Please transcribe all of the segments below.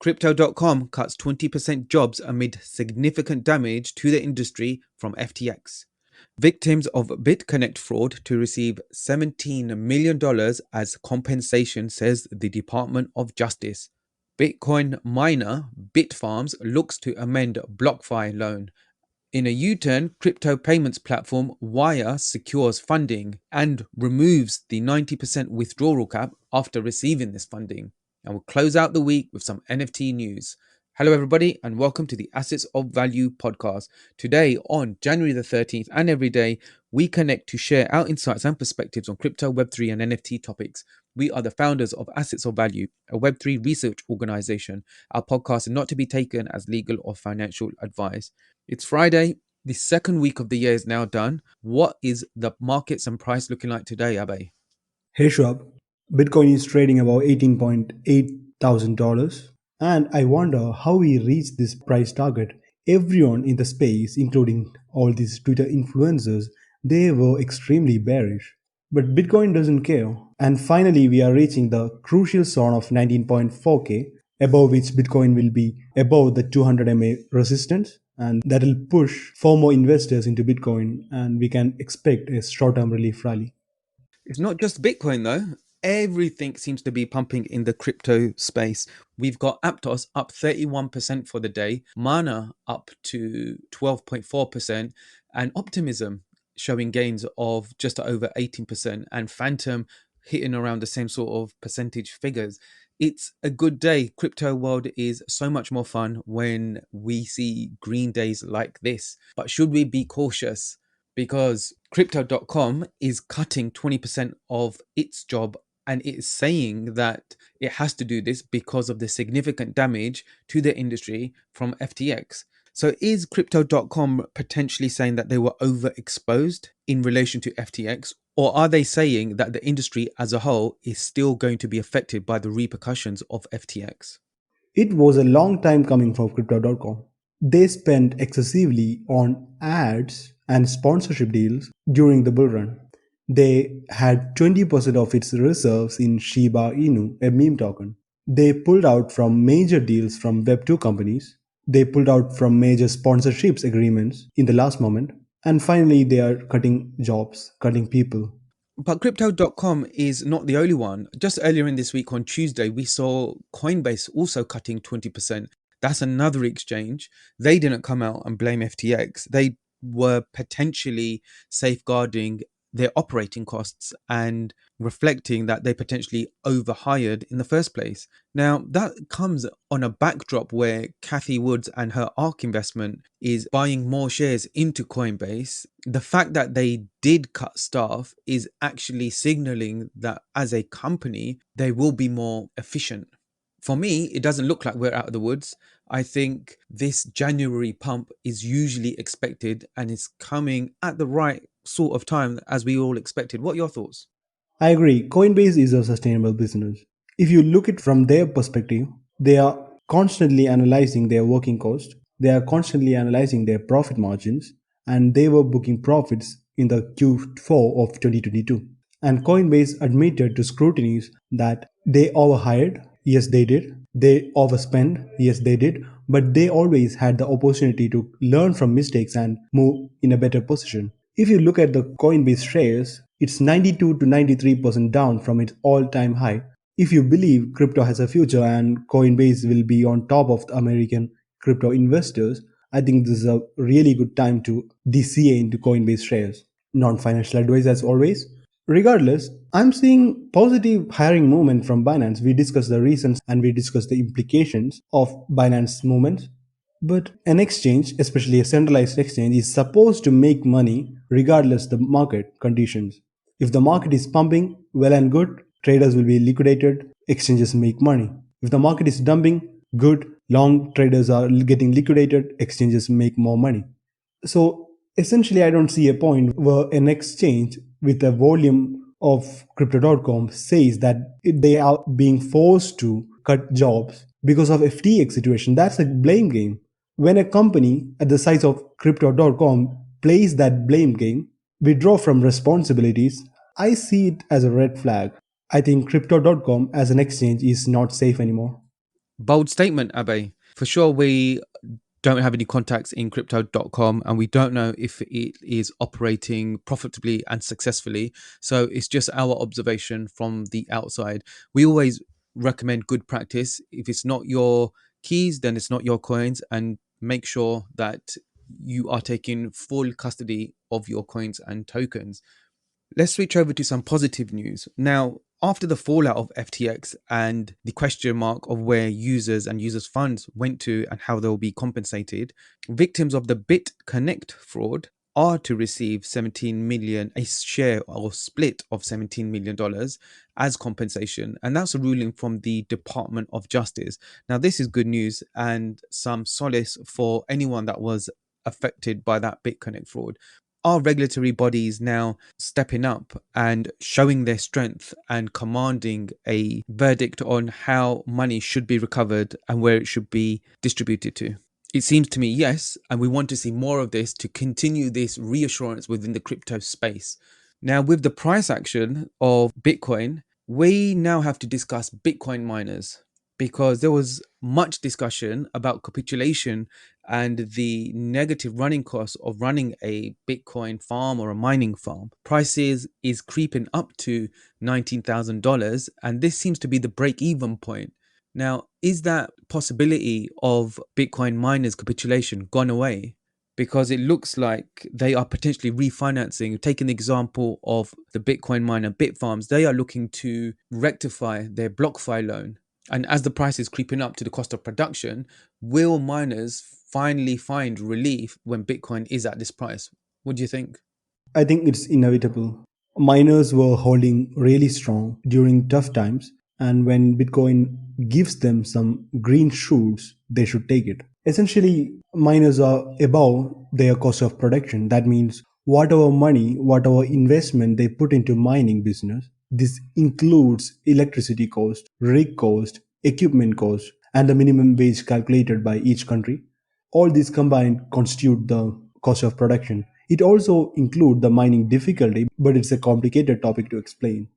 Crypto.com cuts 20% jobs amid significant damage to the industry from FTX. Victims of BitConnect fraud to receive $17 million as compensation, says the Department of Justice. Bitcoin miner Bitfarms looks to amend BlockFi Loan. In a U-turn, crypto payments platform Wyre secures funding and removes the 90% withdrawal cap after receiving this funding. And we'll close out the week with some NFT news. Hello, everybody, and welcome to the Assets of Value podcast. Today, on January the 13th, and every day, we connect to share our insights and perspectives on crypto, Web3, and NFT topics. We are the founders of Assets of Value, a Web3 research organization. Our podcast is not to be taken as legal or financial advice. It's Friday. The second week of the year is now done. What is the markets and price looking like today, Abe? Hey Shab, Bitcoin is trading about $18,800, and I wonder how we reach this price target. Everyone in the space, including all these Twitter influencers, they were extremely bearish. But Bitcoin doesn't care. And finally, we are reaching the crucial zone of 19.4K, above which Bitcoin will be above the 200 MA resistance, and that will push for more investors into Bitcoin, and we can expect a short-term relief rally. It's not just Bitcoin, though. Everything seems to be pumping in the crypto space. We've got Aptos up 31% for the day, Mana up to 12.4%, and Optimism showing gains of just over 18%, and Phantom hitting around the same sort of percentage figures. It's a good day. Crypto world is so much more fun when we see green days like this. But should we be cautious? Because crypto.com is cutting 20% of its job, and it is saying that it has to do this because of the significant damage to the industry from FTX. So is crypto.com potentially saying that they were overexposed in relation to FTX, or are they saying that the industry as a whole is still going to be affected by the repercussions of FTX? It was a long time coming for Crypto.com. They spent excessively on ads and sponsorship deals during the bull run. They had 20% of its reserves in Shiba Inu, a meme token. They pulled out from major deals from Web2 companies. They pulled out from major sponsorships agreements in the last moment. And finally, they are cutting jobs, cutting people. But crypto.com is not the only one. Just earlier in this week on Tuesday, we saw Coinbase also cutting 20%. That's another exchange. They didn't come out and blame FTX. They were potentially safeguarding their operating costs and reflecting that they potentially overhired in the first place. Now, that comes on a backdrop where Kathy Woods and her ARK investment is buying more shares into Coinbase. The fact that they did cut staff is actually signaling that as a company, they will be more efficient. For me, it doesn't look like we're out of the woods. I think this January pump is usually expected and is coming at the right sort of time as we all expected. What are your thoughts? I agree, Coinbase is a sustainable business. If you look at from their perspective, they are constantly analyzing their working cost, they are constantly analyzing their profit margins, and they were booking profits in the Q4 of 2022. And Coinbase admitted to scrutinies that they overhired, yes they did, they overspent, yes they did, but they always had the opportunity to learn from mistakes and move in a better position. If you look at the Coinbase shares, it's 92 to 93% down from its all-time high. If you believe crypto has a future and Coinbase will be on top of the American crypto investors, I think this is a really good time to DCA into Coinbase shares. Non-financial advice as always. Regardless, I'm seeing positive hiring movement from Binance. We discussed the reasons and we discussed the implications of Binance movement. But an exchange, especially a centralized exchange, is supposed to make money regardless the market conditions. If the market is pumping, well and good, traders will be liquidated, exchanges make money. If the market is dumping, good, long traders are getting liquidated, exchanges make more money. So essentially, I don't see a point where an exchange with a volume of crypto.com says that they are being forced to cut jobs because of FTX situation. That's a blame game. When a company at the size of crypto.com plays that blame game, withdraw from responsibilities, I see it as a red flag. I think crypto.com as an exchange is not safe anymore. Bold statement, Abe. For sure, we don't have any contacts in crypto.com and we don't know if it is operating profitably and successfully. So it's just our observation from the outside. We always recommend good practice. If it's not your keys, then it's not your coins, and make sure that you are taking full custody of your coins and tokens. Let's switch over to some positive news. Now, after the fallout of FTX and the question mark of where users and users' funds went to and how they'll be compensated, victims of the BitConnect fraud are to receive 17 million, a share or split of $17 million as compensation. And that's a ruling from the Department of Justice. Now, this is good news and some solace for anyone that was affected by that BitConnect fraud. Are regulatory bodies now stepping up and showing their strength and commanding a verdict on how money should be recovered and where it should be distributed to? It seems to me, yes, and we want to see more of this to continue this reassurance within the crypto space. Now, with the price action of Bitcoin, we now have to discuss Bitcoin miners because there was much discussion about capitulation and the negative running costs of running a Bitcoin farm or a mining farm. Prices is creeping up to $19,000, and this seems to be the break even point. Now, is that possibility of Bitcoin miners capitulation gone away? Because it looks like they are potentially refinancing. Taking the example of the Bitcoin miner Bitfarms, they are looking to rectify their BlockFi loan. And as the price is creeping up to the cost of production, will miners finally find relief when Bitcoin is at this price? What do you think? I think it's inevitable. Miners were holding really strong during tough times, and when Bitcoin gives them some green shoots, they should take it. Essentially, miners are above their cost of production. That means whatever money, whatever investment they put into mining business, this includes electricity cost, rig cost, equipment cost, and the minimum wage calculated by each country. All these combined constitute the cost of production. It also includes the mining difficulty, but it's a complicated topic to explain.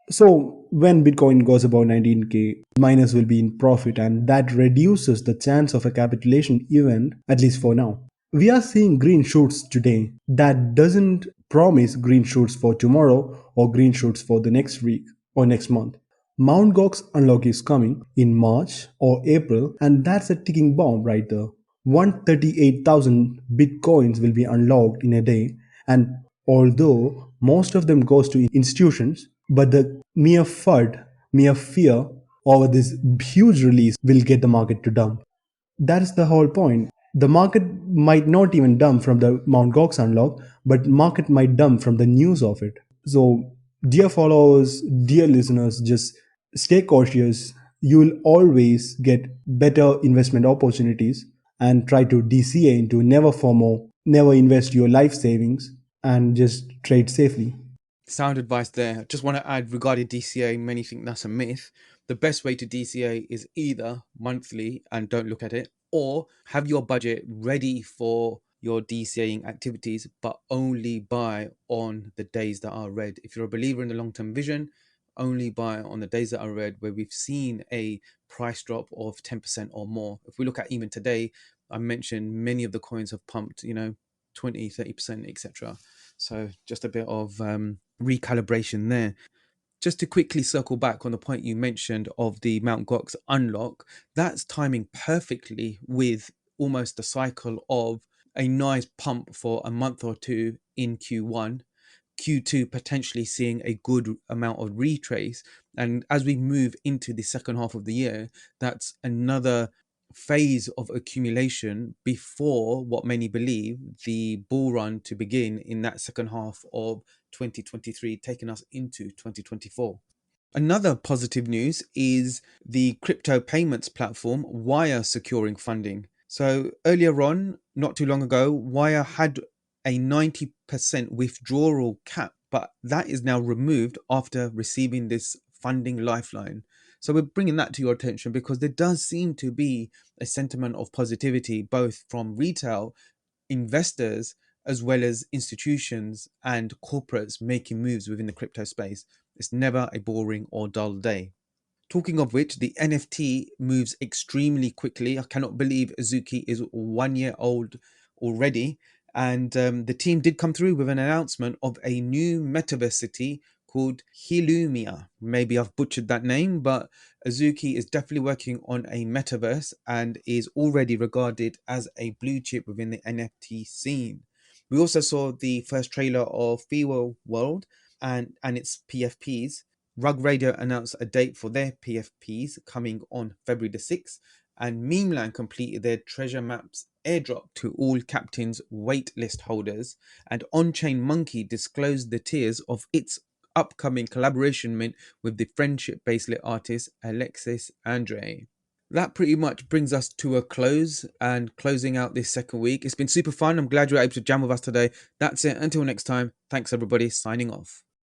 So when Bitcoin goes above 19K, miners will be in profit, and that reduces the chance of a capitulation event, at least for now. We are seeing green shoots today. That doesn't promise green shoots for tomorrow or green shoots for the next week or next month. Mount Gox unlock is coming in March or April, and that's a ticking bomb right there. 138,000 bitcoins will be unlocked in a day, and although most of them goes to institutions, but the mere FUD, mere fear over this huge release will get the market to dump. That is the whole point. The market might not even dump from the Mount Gox unlock, but market might dump from the news of it. So, dear followers, dear listeners, just stay cautious. You will always get better investment opportunities and try to DCA into never FOMO, never invest your life savings, and just trade safely. Sound advice there. Just want to add regarding DCA, many think that's a myth. The best way to DCA is either monthly and don't look at it, or have your budget ready for your DCAing activities, but only buy on the days that are red. If you're a believer in the long term vision, only buy on the days that are red where we've seen a price drop of 10% or more. If we look at even today, I mentioned many of the coins have pumped, 20, 30%, etc. So just a bit of recalibration there. Just to quickly circle back on the point you mentioned of the Mount Gox unlock, that's timing perfectly with almost a cycle of a nice pump for a month or two in Q1, Q2 potentially seeing a good amount of retrace. And as we move into the second half of the year, that's another phase of accumulation before what many believe the bull run to begin in that second half of 2023, taking us into 2024. Another positive news is the crypto payments platform Wyre securing funding. So earlier on, not too long ago, Wyre had a 90% withdrawal cap, but that is now removed after receiving this funding Lifeline. So we're bringing that to your attention because there does seem to be a sentiment of positivity both from retail investors as well as institutions and corporates making moves within the crypto space. It's never a boring or dull day. Talking of which, the NFT moves extremely quickly. I cannot believe Azuki is 1 year old already. And the team did come through with an announcement of a new metaverse city called Hilumia. Maybe I've butchered that name, but Azuki is definitely working on a metaverse and is already regarded as a blue chip within the NFT scene. We also saw the first trailer of Fewer World and its PFPs. Rug Radio announced a date for their PFPs coming on February the 6th, and Memeland completed their treasure maps airdrop to all captains waitlist holders, and On-Chain Monkey disclosed the tiers of its upcoming collaboration mint with the friendship bracelet artist Alexis Andre. That pretty much brings us to a close and closing out this second week. It's been super fun. I'm glad you were able to jam with us today. That's it. Until next time. Thanks, everybody. Signing off.